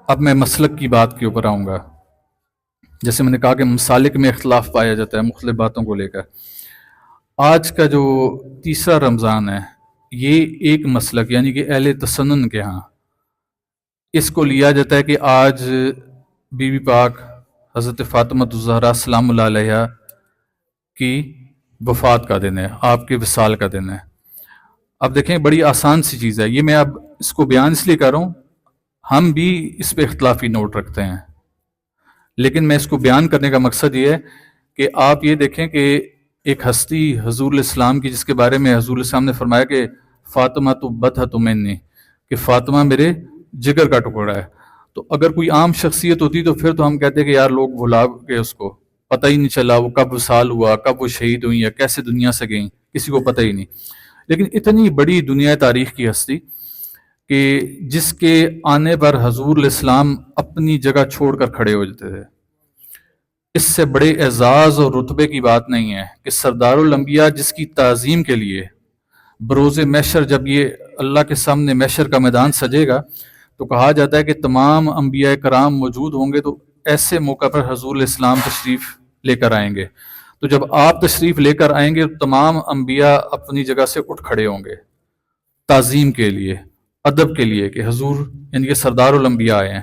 اب میں مسلک کی بات کے اوپر آؤں گا۔ جیسے میں نے کہا کہ مسالک میں اختلاف پایا جاتا ہے مختلف باتوں کو لے کر۔ آج کا جو تیسرا رمضان ہے، یہ ایک مسلک یعنی کہ اہل تسنن کے ہاں اس کو لیا جاتا ہے کہ آج بی بی پاک حضرت فاطمہ الزہرا سلام اللہ علیہا کی وفات کا دن ہے، آپ کے وصال کا دن ہے۔ اب دیکھیں بڑی آسان سی چیز ہے، یہ میں اب اس کو بیان اس لیے کر رہا ہوں، ہم بھی اس پہ اختلافی نوٹ رکھتے ہیں، لیکن میں اس کو بیان کرنے کا مقصد یہ ہے کہ آپ یہ دیکھیں کہ ایک ہستی حضور علیہ السلام کی، جس کے بارے میں حضور علیہ السلام نے فرمایا کہ فاطمہ تو بطحۃ منی، کہ فاطمہ میرے جگر کا ٹکڑا ہے۔ تو اگر کوئی عام شخصیت ہوتی تو پھر تو ہم کہتے کہ یار لوگ بھلا گئے، اس کو پتہ ہی نہیں چلا وہ کب وصال ہوا، کب وہ شہید ہوئی یا کیسے دنیا سے گئیں، کسی کو پتہ ہی نہیں۔ لیکن اتنی بڑی دنیا تاریخ کی ہستی کہ جس کے آنے پر حضور علیہ السلام اپنی جگہ چھوڑ کر کھڑے ہو جاتے تھے، اس سے بڑے اعزاز اور رتبے کی بات نہیں ہے کہ سردار الانبیاء جس کی تعظیم کے لیے بروز محشر، جب یہ اللہ کے سامنے محشر کا میدان سجے گا تو کہا جاتا ہے کہ تمام انبیاء کرام موجود ہوں گے، تو ایسے موقع پر حضور علیہ السلام تشریف لے کر آئیں گے۔ تو جب آپ تشریف لے کر آئیں گے تو تمام انبیاء اپنی جگہ سے اٹھ کھڑے ہوں گے تعظیم کے لیے، ادب کے لیے کہ حضور یعنی کہ سردار الانبیاء آئے ہیں۔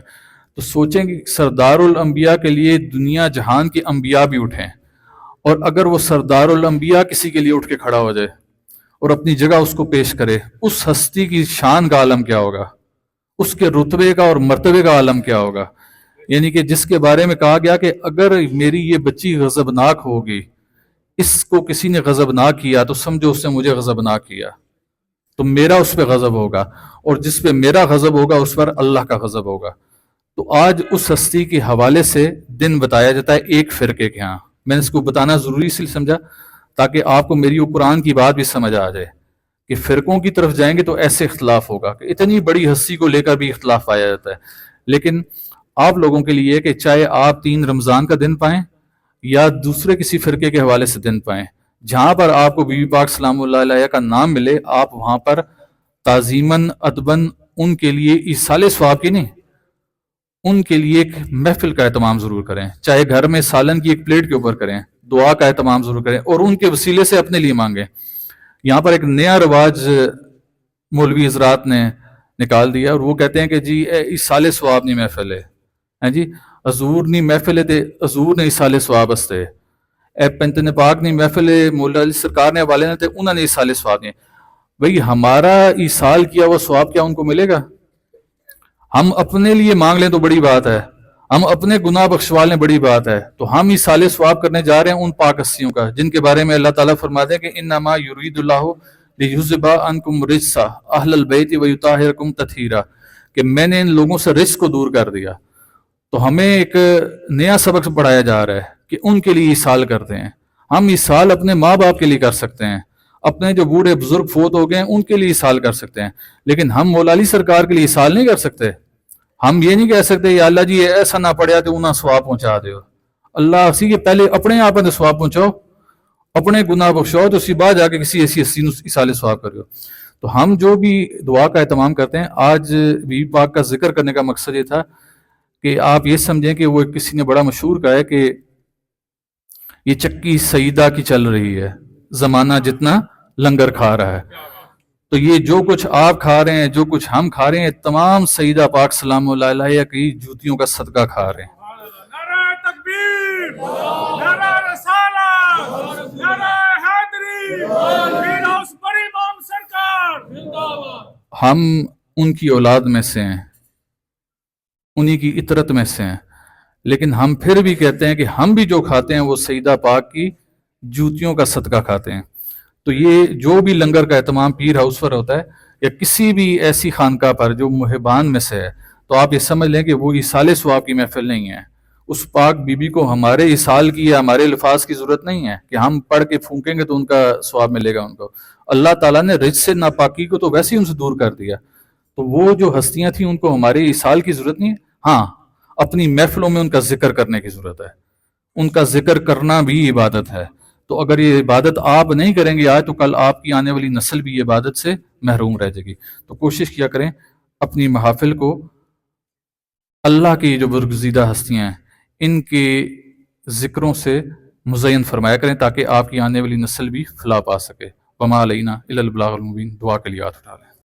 تو سوچیں کہ سردار الانبیاء کے لیے دنیا جہان کے انبیاء بھی اٹھیں، اور اگر وہ سردار الانبیاء کسی کے لیے اٹھ کے کھڑا ہو جائے اور اپنی جگہ اس کو پیش کرے، اس ہستی کی شان کا عالم کیا ہوگا، اس کے رتبے کا اور مرتبے کا عالم کیا ہوگا۔ یعنی کہ جس کے بارے میں کہا گیا کہ اگر میری یہ بچی غضبناک ہوگی، اس کو کسی نے غضبناک کیا تو سمجھو اس نے مجھے غضبناک کیا، تو میرا اس پہ غضب ہوگا، اور جس پہ میرا غضب ہوگا اس پر اللہ کا غضب ہوگا۔ تو آج اس ہستی کے حوالے سے دن بتایا جاتا ہے ایک فرقے کے ہاں۔ میں نے اس کو بتانا ضروری اس لیے سمجھا تاکہ آپ کو میری وہ قرآن کی بات بھی سمجھ آ جائے کہ فرقوں کی طرف جائیں گے تو ایسے اختلاف ہوگا کہ اتنی بڑی ہستی کو لے کر بھی اختلاف پایا جاتا ہے۔ لیکن آپ لوگوں کے لیے کہ چاہے آپ 3 رمضان کا دن پائیں یا دوسرے کسی فرقے کے حوالے سے دن پائیں، جہاں پر آپ کو بی بی پاک سلام اللہ علیہ کا نام ملے، آپ وہاں پر تعظیماً ادباً ان کے لیے ایصال ثواب کی نہیں، ان کے لیے ایک محفل کا اہتمام ضرور کریں، چاہے گھر میں سالن کی ایک پلیٹ کے اوپر کریں، دعا کا اہتمام ضرور کریں، اور ان کے وسیلے سے اپنے لیے مانگیں۔ یہاں پر ایک نیا رواج مولوی حضرات نے نکال دیا، اور وہ کہتے ہیں کہ جی ایصال ثواب نہیں محفل ہے، ہیں جی حضور نہیں محفل ہے تے حضور نے ایصال ثواب استے، اے پنتن پاک نہیں محفل ہے مولا علی سرکار نے حوالے نے تے انہوں نے ایصال ثواب نہیں۔ بھئی ہمارا ایصال کیا وہ ثواب کیا ان کو ملے گا؟ ہم اپنے لیے مانگ لیں تو بڑی بات ہے، ہم اپنے گناہ بخشوا لیں بڑی بات ہے، تو ہم ایصال ثواب کرنے جا رہے ہیں ان پاک ہستیوں کا جن کے بارے میں اللہ تعالیٰ فرماتے ہیں کہ انما یرید اللہ لیذھب عنکم الرجس اہل البیت ویطہرکم تطہیرا، کہ میں نے ان لوگوں سے رجس کو دور کر دیا۔ تو ہمیں ایک نیا سبق پڑھایا جا رہا ہے کہ ان کے لیے ایصال کرتے ہیں۔ ہم ایصال اپنے ماں باپ کے لیے کر سکتے ہیں، اپنے جو بوڑھے بزرگ فوت ہو گئے ہیں ان کے لیے ایصال کر سکتے ہیں، لیکن ہم مولا علی سرکار کے لیے ایصال نہیں کر سکتے۔ ہم یہ نہیں کہہ سکتے یا اللہ جی ایسا نہ پڑیا تو انہاں ثواب پہنچا دیو۔ اللہ اسی کے پہلے اپنے آپ میں ثواب پہنچاؤ، اپنے گناہ بخشاؤ، تو اسی بعد جا کے کسی ایسی ہستی ایصال ثواب کریو۔ تو ہم جو بھی دعا کا اہتمام کرتے ہیں، آج بی بی پاک کا ذکر کرنے کا مقصد یہ تھا کہ آپ یہ سمجھیں کہ وہ کسی نے بڑا مشہور کہا ہے کہ یہ چکی سیدہ کی چل رہی ہے، زمانہ جتنا لنگر کھا رہا ہے۔ تو یہ جو کچھ آپ کھا رہے ہیں، جو کچھ ہم کھا رہے ہیں، تمام سیدہ پاک سلام اللہ علیہ کی جوتیوں کا صدقہ کھا رہے ہیں۔ نعرہ تکبیر، نعرہ رسالت، نعرہ حیدری، پیر اوس پر امام سرکار۔ ہم ان کی اولاد میں سے ہیں، انہی کی اطرت میں سے ہیں، لیکن ہم پھر بھی کہتے ہیں کہ ہم بھی جو کھاتے ہیں وہ سیدہ پاک کی جوتیوں کا صدقہ کھاتے ہیں۔ تو یہ جو بھی لنگر کا اہتمام پیر ہاؤس پر ہوتا ہے یا کسی بھی ایسی خانقاہ پر جو محبان میں سے ہے، تو آپ یہ سمجھ لیں کہ وہ ایصال ثواب کی محفل نہیں ہے۔ اس پاک بی بی کو ہمارے ایصال کی یا ہمارے الفاظ کی ضرورت نہیں ہے کہ ہم پڑھ کے پھونکیں گے تو ان کا ثواب ملے گا ان کو۔ اللہ تعالیٰ نے رجس سے ناپاکی کو تو ویسے ہی ان سے دور کر دیا، تو وہ جو ہستیاں تھیں ان کو ہمارے ایصال کی ضرورت نہیں ہے۔ ہاں، اپنی محفلوں میں ان کا ذکر کرنے کی ضرورت ہے، ان کا ذکر کرنا بھی عبادت ہے۔ تو اگر یہ عبادت آپ نہیں کریں گے آج، تو کل آپ کی آنے والی نسل بھی یہ عبادت سے محروم رہ جائے گی۔ تو کوشش کیا کریں اپنی محافل کو اللہ کی جو برگزیدہ ہستیاں ہیں ان کے ذکروں سے مزین فرمایا کریں تاکہ آپ کی آنے والی نسل بھی فلاح پا سکے۔ وما علینا الا البلاغ المبین، دعا کے لیے ہاتھ اٹھا لیں۔